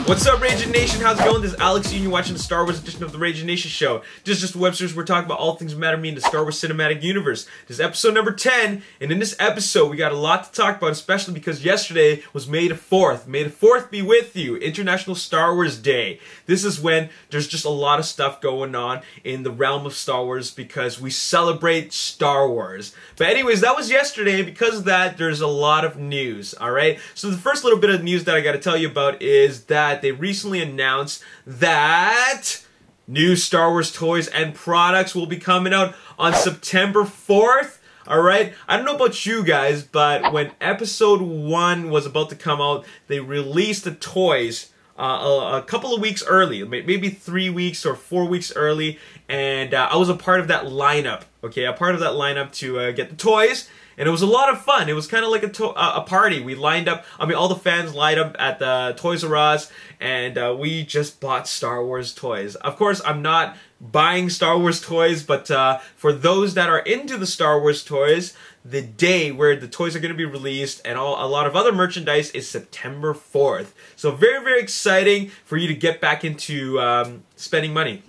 What's up, Ragin Nation? How's it going? This is Alex, and you're watching the Star Wars edition of the Ragin Nation Show. This is just a web series where we're talking about all things that matter to me in the Star Wars cinematic universe. This is episode number 10, and in this episode, we got a lot to talk about, especially because yesterday was May the 4th. May the 4th be with you, International Star Wars Day. This is when there's just a lot of stuff going on in the realm of Star Wars because we celebrate Star Wars. But anyways, that was yesterday, and because of that, there's a lot of news, alright? So the first little bit of news that I got to tell you about is that they recently announced that new Star Wars toys and products will be coming out on September 4th. Alright, I don't know about you guys, but when episode 1 was about to come out, they released the toys a couple of weeks early, maybe 3 weeks or 4 weeks early, and I was a part of that lineup, okay, a part of that lineup to get the toys. And it was a lot of fun. It was kind of like a party. We lined up, I mean, all the fans lined up at the Toys R Us, and we just bought Star Wars toys. Of course, I'm not buying Star Wars toys, but for those that are into the Star Wars toys, the day where the toys are going to be released and a lot of other merchandise is September 4th. So very, very exciting for you to get back into spending money.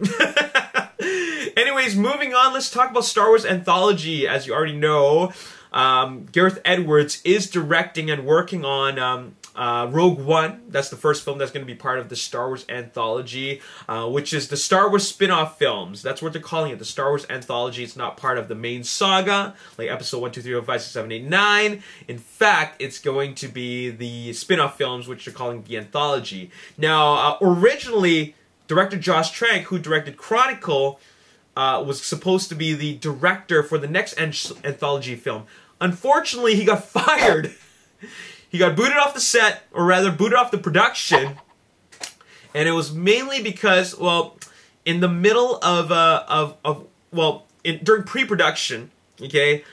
Anyways, moving on, let's talk about Star Wars Anthology. As you already know, Gareth Edwards is directing and working on Rogue One. That's the first film that's going to be part of the Star Wars Anthology, which is the Star Wars spin-off films. That's what they're calling it, the Star Wars Anthology. It's not part of the main saga, like Episode 1, 2, 3, 4, 5, 6, 7, 8, 9. In fact, it's going to be the spin-off films, which they're calling the Anthology. Now, originally, director Josh Trank, who directed Chronicle, was supposed to be the director for the next anthology film. Unfortunately, he got fired. He got booted off the set, or rather booted off the production, and it was mainly because, well, in the middle of during pre-production, okay,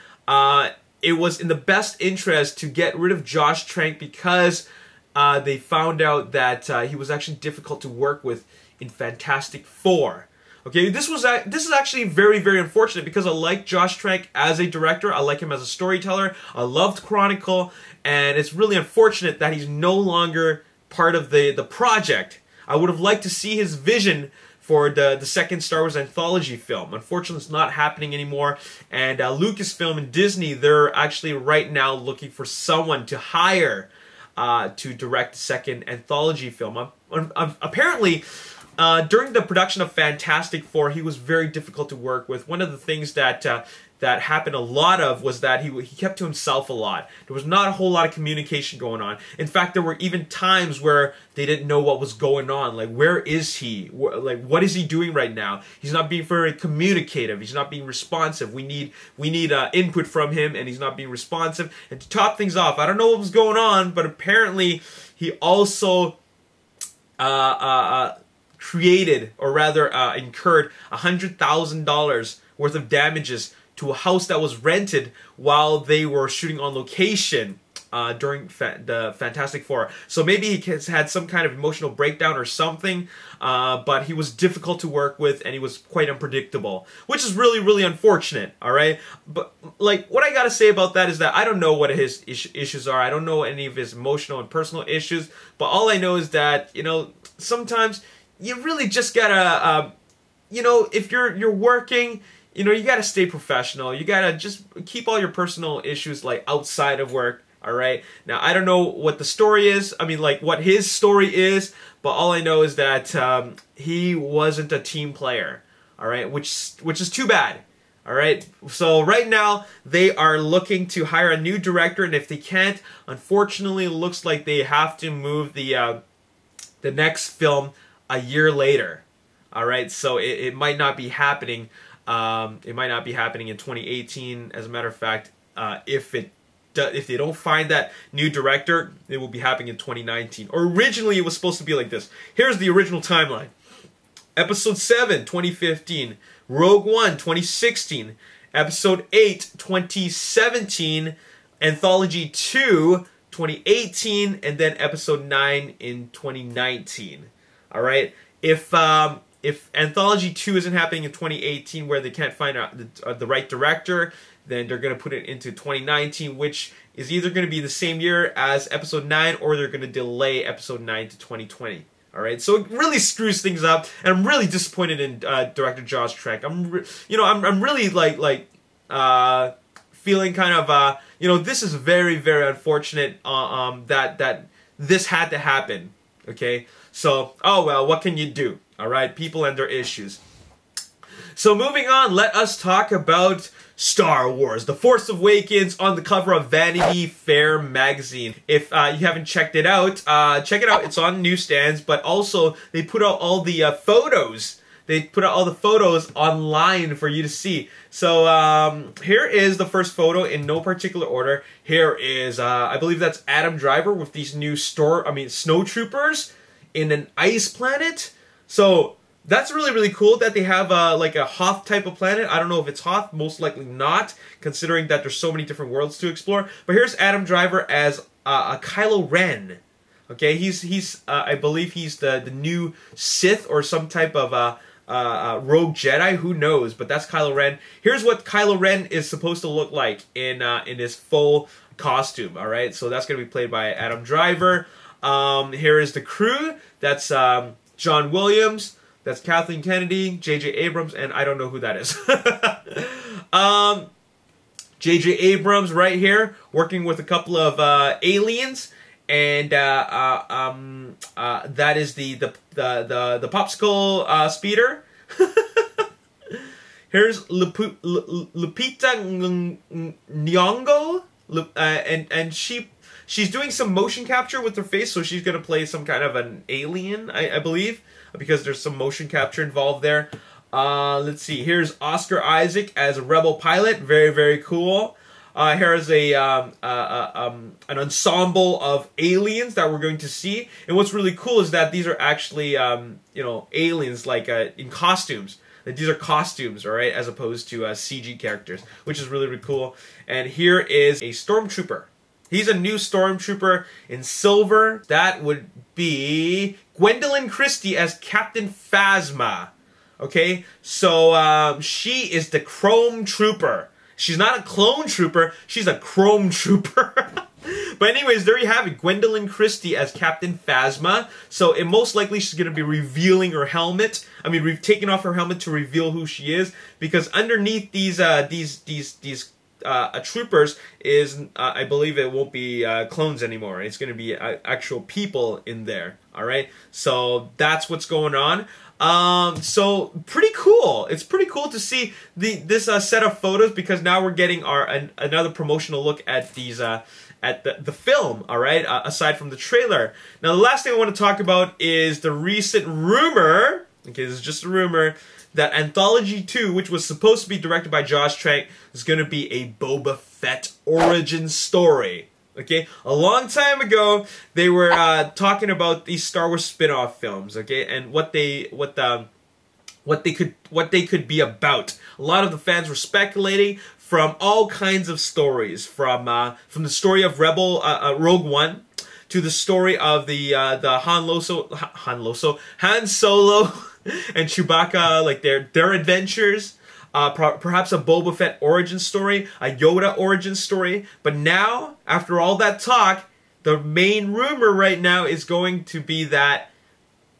it was in the best interest to get rid of Josh Trank because they found out that he was actually difficult to work with in Fantastic Four. Okay, this is actually very, very unfortunate because I like Josh Trank as a director. I like him as a storyteller. I loved Chronicle, and it's really unfortunate that he's no longer part of the project. I would have liked to see his vision for the second Star Wars Anthology film. Unfortunately, it's not happening anymore, and Lucasfilm and Disney, they're actually right now looking for someone to hire to direct the second Anthology film. Apparently, during the production of Fantastic Four, he was very difficult to work with. One of the things that happened a lot of was that he kept to himself a lot. There was not a whole lot of communication going on. In fact, there were even times where they didn't know what was going on. Like, where is he? Like, what is he doing right now? He's not being very communicative. He's not being responsive. We need input from him, and he's not being responsive. And to top things off, I don't know what was going on, but apparently he also created, or rather incurred, $100,000 worth of damages to a house that was rented while they were shooting on location during the Fantastic Four. So maybe he had some kind of emotional breakdown or something, but he was difficult to work with and he was quite unpredictable, which is really, really unfortunate, alright? But, like, what I gotta say about that is that I don't know what his issues are. I don't know any of his emotional and personal issues, but all I know is that, you know, sometimes you really just gotta, you know, if you're working, you know, you gotta stay professional. You gotta just keep all your personal issues, like, outside of work, alright? Now, I don't know what the story is, I mean, like, what his story is, but all I know is that he wasn't a team player, alright? Which is too bad, alright? So, right now, they are looking to hire a new director, and if they can't, unfortunately, it looks like they have to move the next film a year later. Alright, so it might not be happening. It might not be happening in 2018. As a matter of fact, if they don't find that new director, it will be happening in 2019. Originally, it was supposed to be like this. Here's the original timeline. Episode 7, 2015. Rogue One, 2016. Episode 8, 2017. Anthology 2, 2018. And then Episode 9 in 2019. Alright, if Anthology 2 isn't happening in 2018 where they can't find out the right director, then they're going to put it into 2019, which is either going to be the same year as Episode 9 or they're going to delay Episode 9 to 2020. Alright, so it really screws things up, and I'm really disappointed in director Josh Trank. I'm really feeling kind of this is very, very unfortunate that this had to happen. Okay, so oh well, what can you do? Alright, people and their issues. So moving on, let us talk about Star Wars: The Force Awakens on the cover of Vanity Fair magazine. If you haven't checked it out, check it out. It's on newsstands, but also they put out all the photos. They put out all the photos online for you to see. So here is the first photo in no particular order. Here is, I believe that's Adam Driver with these new snowtroopers in an ice planet. So that's really, really cool that they have like a Hoth type of planet. I don't know if it's Hoth, most likely not, considering that there's so many different worlds to explore. But here's Adam Driver as a Kylo Ren. Okay, he's I believe he's the new Sith or some type of rogue Jedi. Who knows? But that's Kylo Ren. Here's what Kylo Ren is supposed to look like in his full costume. All right, so that's gonna be played by Adam Driver. Here is the crew. That's John Williams. That's Kathleen Kennedy, J.J. Abrams, and I don't know who that is. J.J. Abrams right here, working with a couple of aliens, and that is the popsicle speeder. Here's Lupita Nyong'o, and she's doing some motion capture with her face, so she's gonna play some kind of an alien, I believe, because there's some motion capture involved there. Let's see. Here's Oscar Isaac as a rebel pilot. Very, very cool. Here is an ensemble of aliens that we're going to see. And what's really cool is that these are actually, aliens like in costumes. That these are costumes, all right, as opposed to CG characters, which is really, really cool. And here is a stormtrooper. He's a new stormtrooper in silver. That would be Gwendolyn Christie as Captain Phasma. Okay, so she is the Chrome Trooper. She's not a clone trooper, she's a Chrome Trooper. But anyways, there you have it, Gwendolyn Christie as Captain Phasma. So it most likely she's going to be revealing her helmet. I mean, taking off her helmet to reveal who she is, because underneath these troopers is, I believe it won't be clones anymore. It's going to be actual people in there. All right, so that's what's going on. So pretty cool. It's pretty cool to see this set of photos, because now we're getting another promotional look at these at the film. All right, aside from the trailer. Now the last thing I want to talk about is the recent rumor. Okay, this is just a rumor that Anthology 2, which was supposed to be directed by Josh Trank, is going to be a Boba Fett origin story. Okay, a long time ago, they were talking about these Star Wars spin-off films. Okay, and what they could be about. A lot of the fans were speculating from all kinds of stories, from the story of Rogue One, to the story of the Han Solo and Chewbacca, like their adventures. Perhaps a Boba Fett origin story, a Yoda origin story. But now, after all that talk, the main rumor right now is going to be that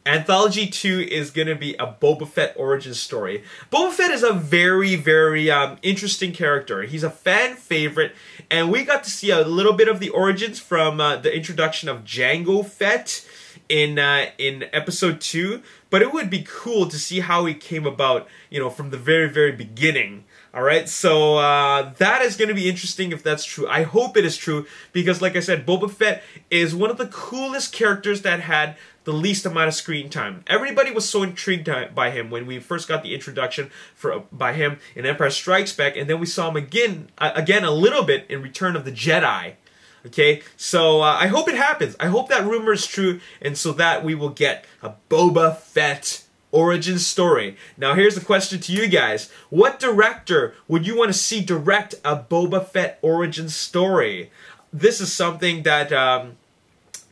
Anthology 2 is going to be a Boba Fett origin story. Boba Fett is a very, very interesting character. He's a fan favorite, and we got to see a little bit of the origins from the introduction of Jango Fett in episode 2. But it would be cool to see how he came about, from the very, very beginning. Alright, so that is going to be interesting if that's true. I hope it is true, because like I said, Boba Fett is one of the coolest characters that had the least amount of screen time. Everybody was so intrigued by him when we first got the introduction by him in Empire Strikes Back, and then we saw him again a little bit in Return of the Jedi. Okay, so I hope it happens. I hope that rumor is true, and so that we will get a Boba Fett origin story. Now here's the question to you guys. What director would you want to see direct a Boba Fett origin story? This is something that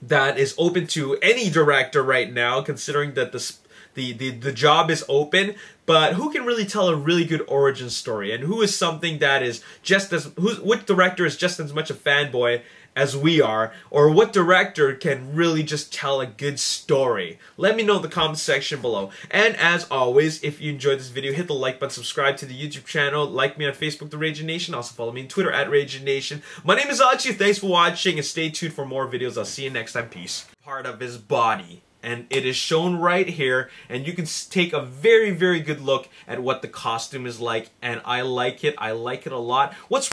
that is open to any director right now, considering that the job is open, but who can really tell a really good origin story, and who is something that is which director is just as much a fanboy as we are, or what director can really just tell a good story? Let me know in the comment section below. And as always, if you enjoyed this video, hit the like button, subscribe to the YouTube channel, like me on Facebook, The Ragin Nation, also follow me on Twitter at Ragin Nation. My name is Alex, thanks for watching, and stay tuned for more videos. I'll see you next time, peace. Part of his body. And it is shown right here, and you can take a very, very good look at what the costume is like, and I like it a lot. What's